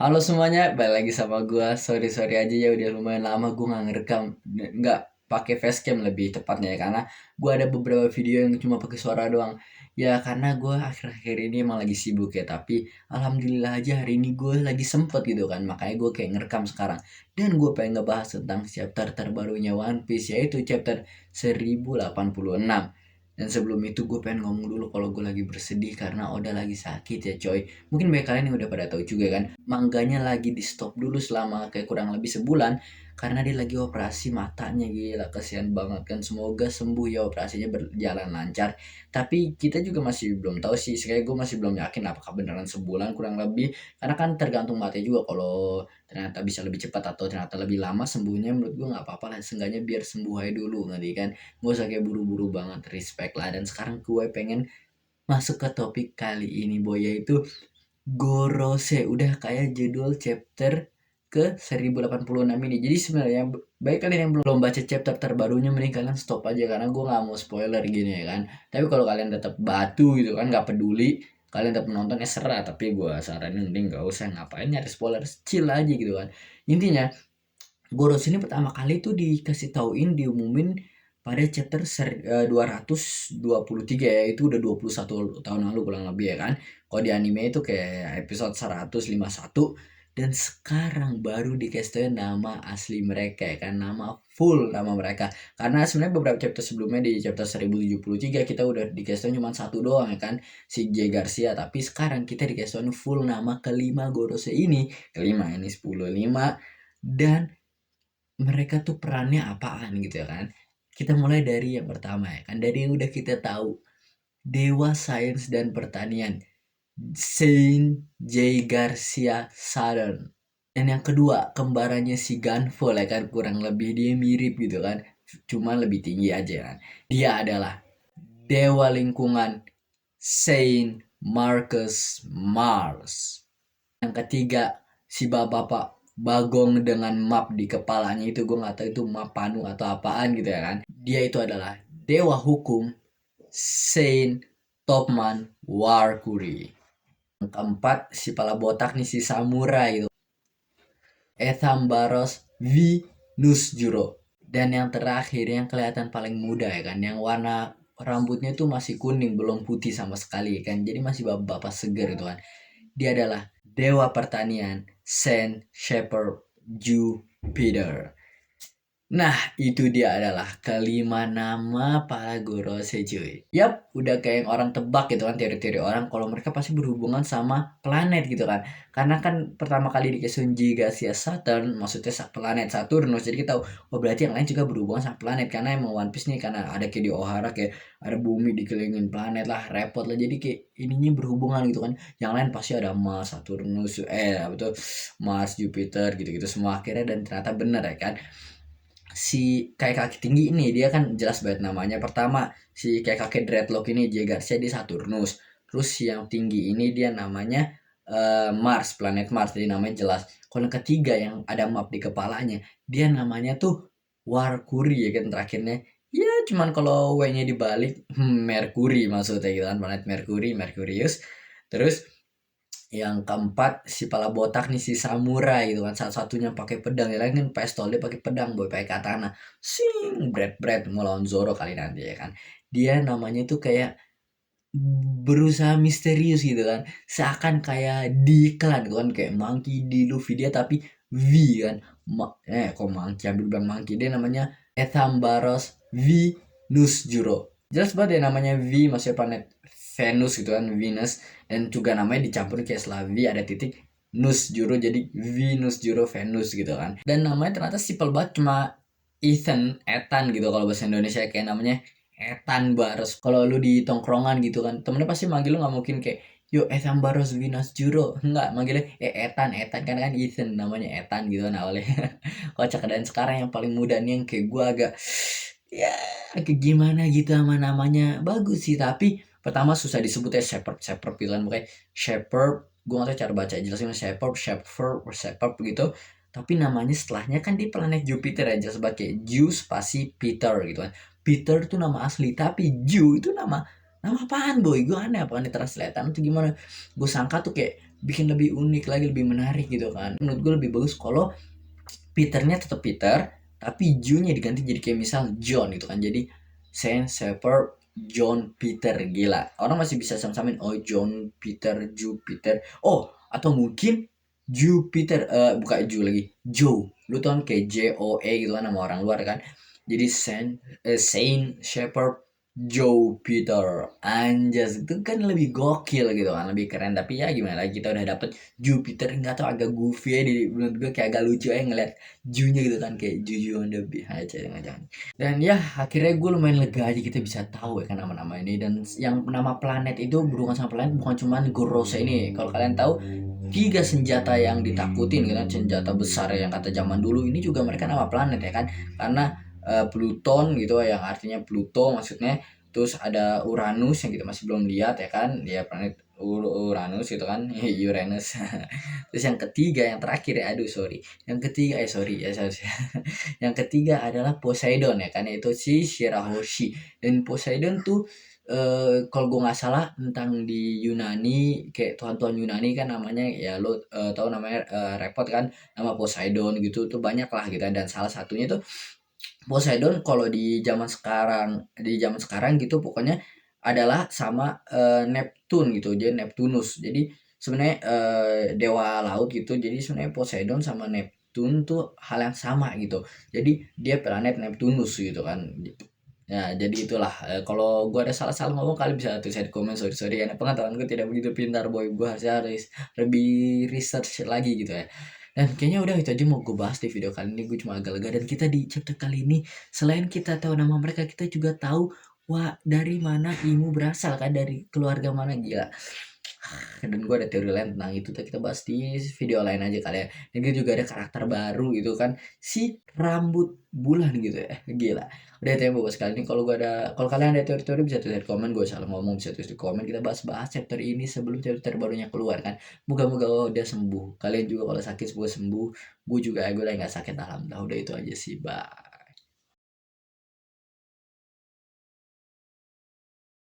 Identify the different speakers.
Speaker 1: Halo semuanya, balik lagi sama gua. Sorry aja ya udah lumayan lama gua nggak ngerekam, nggak pakai facecam lebih tepatnya ya karena gua ada beberapa video yang cuma pakai suara doang. Ya karena gua akhir-akhir ini emang lagi sibuk ya, tapi alhamdulillah aja hari ini gua lagi sempet gitu kan, makanya gua kayak ngerekam sekarang. Dan gua pengen ngebahas tentang chapter terbarunya One Piece yaitu chapter 1086. Dan sebelum itu gue pengen ngomong dulu kalau gue lagi bersedih karena Oda lagi sakit ya coy. Mungkin banyak kalian yang udah pada tahu juga kan, mangganya lagi di stop dulu selama kayak kurang lebih sebulan karena dia lagi operasi matanya. Gila kasihan banget kan, semoga sembuh ya, operasinya berjalan lancar. Tapi kita juga masih belum tahu sih, sekali gue masih belum yakin apakah beneran sebulan kurang lebih, karena kan tergantung mata juga. Kalau ternyata bisa lebih cepat atau ternyata lebih lama sembuhnya, menurut gue nggak apa-apa lah, seenggaknya biar sembuh aja dulu nanti kan, gak usah kayak buru-buru banget, respect lah. Dan sekarang gue pengen masuk ke topik kali ini boy, yaitu Gorose. Udah kayak judul chapter ke 1086 ini. Jadi sebenarnya baik kalian yang belum baca chapter terbarunya, mending kalian stop aja karena gue nggak mau spoiler gini ya kan. Tapi kalau kalian tetap batu gitu kan, nggak peduli, kalian tetap menonton ya serah. Tapi gue saranin mending gak usah, ngapain nyari spoiler, chill aja gitu kan. Intinya Goros ini pertama kali tuh dikasih tauin, diumumin pada chapter 223 ya, itu udah 21 tahun lalu kurang lebih ya kan. Kalau di anime itu kayak episode 151, dan sekarang baru dikasih tauin nama asli mereka ya kan, nama full nama mereka. Karena sebenarnya beberapa chapter sebelumnya di chapter 1073 kita udah dikasih tauin cuma satu doang ya kan, si J Garcia. Tapi sekarang kita dikasih tauin full nama kelima Gorose ini, kelima ini 10 5. Dan mereka tuh perannya apaan gitu ya kan. Kita mulai dari yang pertama ya kan, dari yang udah kita tahu, Dewa Sains dan Pertanian, Saint J Garcia Southern. Dan yang kedua, kembarannya si Gunvolt ya kan, kurang lebih dia mirip gitu kan, cuma lebih tinggi aja kan. Dia adalah Dewa Lingkungan, Saint Marcus Mars. Yang ketiga, si bapak Bagong dengan map di kepalanya itu, gue nggak tahu itu map panu atau apaan gitu ya kan. Dia itu adalah Dewa Hukum, Saint Topman Warkuri. Yang keempat, si pala botak nih, si samurai gitu, Ethambaros Venus Juro. Dan yang terakhir yang kelihatan paling muda ya kan, yang warna rambutnya tuh masih kuning, belum putih sama sekali kan, jadi masih bapak-bapak seger itu kan. Dia adalah Dewa Pertanian, Saint Shepherd Jupiter. Nah, itu dia adalah kelima nama para Gorose cuy. Yap, udah kayak yang orang tebak gitu kan, teori-teori orang kalau mereka pasti berhubungan sama planet gitu kan. Karena kan pertama kali di Kesunji Gasia Saturn, maksudnya planet Saturnus. Jadi kita tahu, oh berarti yang lain juga berhubungan sama planet. Karena emang One Piece nih, karena ada kayak di Ohara, kayak ada bumi dikelilingin planet lah, repot lah. Jadi kayak ininya berhubungan gitu kan. Yang lain pasti ada Mars, Saturnus, apa tuh, Mars, Jupiter gitu-gitu semua akhirnya. Dan ternyata benar ya kan, si kayak kaki tinggi ini dia kan jelas banget namanya. Pertama, si kayak kakek dreadlock ini J Garcia di Saturnus. Terus yang tinggi ini dia namanya Mars, planet Mars, jadi namanya jelas. Kalau yang ketiga yang ada map di kepalanya, dia namanya tuh Warkuri ya kan, terakhirnya ya cuman kalau W-nya dibalik, Mercury maksudnya gitu kan, planet Mercury, Mercurius. Terus yang keempat, si pala botak nih, si samurai gitu kan, satu-satunya pakai pedang. Ya lain kan pistol, dia pakai pedang boy, pakai katana. Sing bread mau lawan Zoro kali nanti ya kan. Dia namanya tuh kayak berusaha misterius gitu kan, seakan kayak di iklan gitu kan, kayak Monkey di Luffy dia tapi V kan. Kok Monkey, ambil bilang Monkey, dia namanya Ethambaros Venus Juro. Jelas banget ya namanya V, maksudnya planet Venus gitu kan, Venus. Dan juga namanya dicampur kayak setelah V ada titik, Nus Juro, jadi Venus Juro Venus gitu kan. Dan namanya ternyata simple banget, cuma Ethan gitu kalau bahasa Indonesia, kayak namanya Ethan Baros. Kalau lu di tongkrongan gitu kan, temennya pasti manggil lu, nggak mungkin kayak yo Ethan Baros Vinas Juro, enggak, manggilnya Ethan Ethan kan Ethan namanya, Ethan gitu kan awalnya. Kocak. Dan sekarang yang paling muda nih, yang kayak gue agak ya agak gimana gitu sama namanya, bagus sih tapi pertama susah disebutnya, Shepherd Shepherd gitu kan, bukan Shepherd. Gue nggak tahu cara baca jelasnya, Shepherd Shepherd Shepherd begitu. Tapi namanya setelahnya kan di planet Jupiter aja, sebagai Zeus spasi Peter gitu kan. Peter tuh nama asli, tapi Ju itu nama nama apaan boy, gue aneh, apaan di translatean itu gimana. Gue sangka tuh kayak bikin lebih unik lagi, lebih menarik gitu kan. Menurut gue lebih bagus kalau Peternya tetap Peter, tapi Ju-nya diganti jadi kayak misal John gitu kan. Jadi Saint Shepard John Peter, gila. Orang masih bisa sama-samain, oh John Peter, Jupiter. Oh, atau mungkin Jupiter, bukan Ju lagi, Joe. Lu tau kan kayak Joe gitu kan, nama orang luar kan. Jadi Saint Shepard Joe Peter, anjas itu kan lebih gokil gitu kan, lebih keren. Tapi ya gimana lagi, kita udah dapet Jupiter, nggak tau agak goofy ya, di menurut gue kayak agak lucu aja ngeliat Junya gitu kan, kayak Juju on the beat aja, jangan-jangan. Dan ya akhirnya gue lumayan lega aja kita bisa tahu ya kan nama-nama ini. Dan yang nama planet itu berhubungan sama planet bukan cuman Gorose ini. Kalau kalian tahu, tiga senjata yang ditakutin kan, senjata besar yang kata zaman dulu ini juga mereka nama planet ya kan. Karena Pluton gitu, yang artinya Pluto maksudnya. Terus ada Uranus yang kita masih belum lihat ya kan, dia planet Uranus gitu kan. Uranus. Terus yang ketiga, yang terakhir ya, aduh sorry, yang ketiga sorry ya, sorry. Yang ketiga adalah Poseidon ya kan, itu si Shirahoshi. Dan Poseidon tuh kalau gue nggak salah tentang di Yunani, kayak tuhan-tuhan Yunani kan namanya ya, lo tahu namanya, repot kan, nama Poseidon gitu tuh banyak lah gitu. Dan salah satunya tuh Poseidon kalau di zaman sekarang gitu pokoknya adalah sama Neptune gitu, jadi Neptunus. Jadi sebenarnya dewa laut gitu. Jadi sebenarnya Poseidon sama Neptune tuh hal yang sama gitu. Jadi dia planet Neptunus gitu kan. Ya, jadi itulah. Kalau gua ada salah-salah ngomong, kalian bisa tulis di komen. Sorry sorry, karena pengetahuan gue tidak begitu pintar, boy. Gua harus lebih research lagi gitu ya. Dan kayaknya udah itu aja mau gue bahas di video kali ini. Gue cuma agak lega. Dan kita di chapter kali ini, selain kita tahu nama mereka, kita juga tahu wah dari mana Imu berasal kan, dari keluarga mana, gila. Dan gue ada teori lain tentang itu, tapi kita bahas di video lain aja kali ya. Dan kita juga ada karakter baru gitu kan, si rambut bulan gitu ya, gila. Udah itu ya buat sekali ini. Kalau kalian ada teori-teori bisa tulis di komen. Gue salah ngomong bisa tulis di komen. Kita bahas-bahas chapter ini sebelum chapter barunya keluar kan. Moga-moga udah sembuh. Kalian juga kalau sakit semoga sembuh. Gue juga, gue lagi nggak sakit, alhamdulillah. Udah itu aja sih, bye.